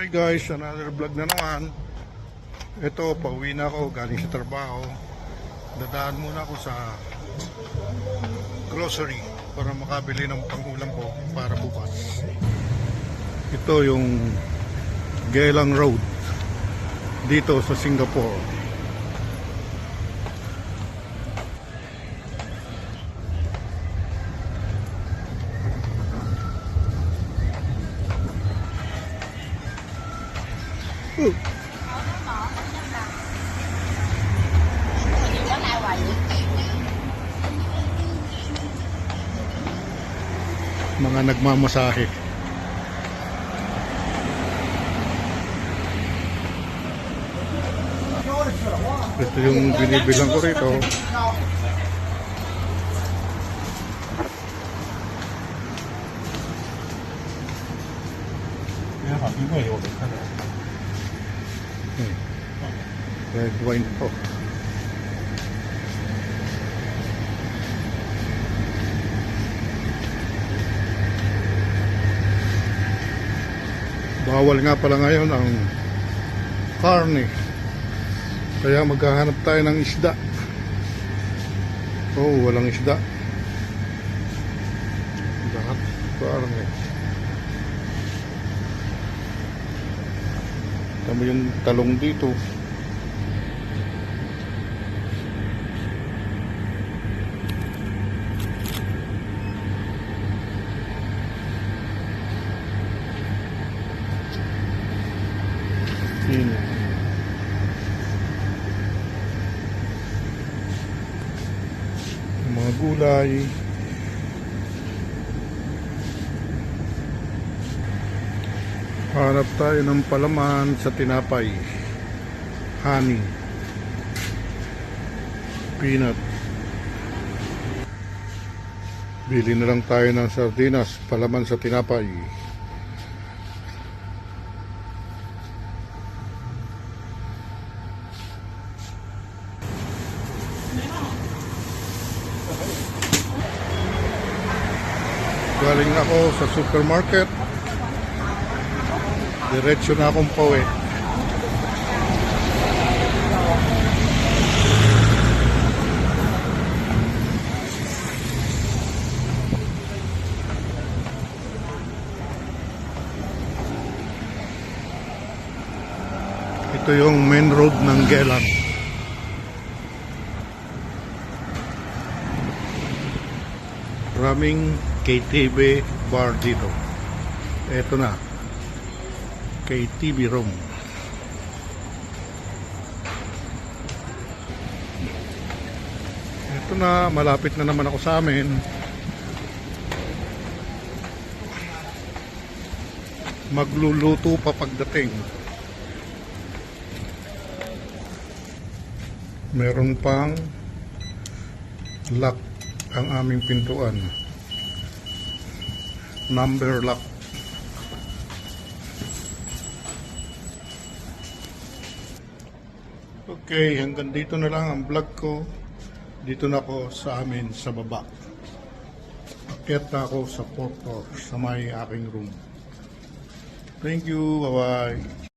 guys, another vlog na naman. Ito, pauwi na ako galing sa trabaho. Dadaan muna ako sa grocery para makabili ng pangulam ko para bukas. Ito yung Geylang Road dito sa Singapore. Mga nagmamasahe. Ito yung binibilang ko rito. Red wine po. Bawal nga pala ngayon ang karne. Kaya maghahanap tayo ng isda. Oh, walang isda. Lahat karne. Tama yung talong dito. Mga gulay, hanap tayo ng palaman sa tinapay, honey, peanut. Bili na lang tayo ng sardinas, palaman sa tinapay. Galing ako sa supermarket. Diretso na akong pauwi. Ito yung main road ng Geylang. Maraming KTV bar dito. Eto na, KTV room. Eto na, malapit na naman ako sa amin. Magluluto pa pagdating. Meron pang lock ang aming pintuan. Number lock. Okay, hanggang dito na lang ang vlog ko. Dito na ako sa amin sa baba. Akyat na ako sa 4th floor sa may aking room. Thank you, bye bye.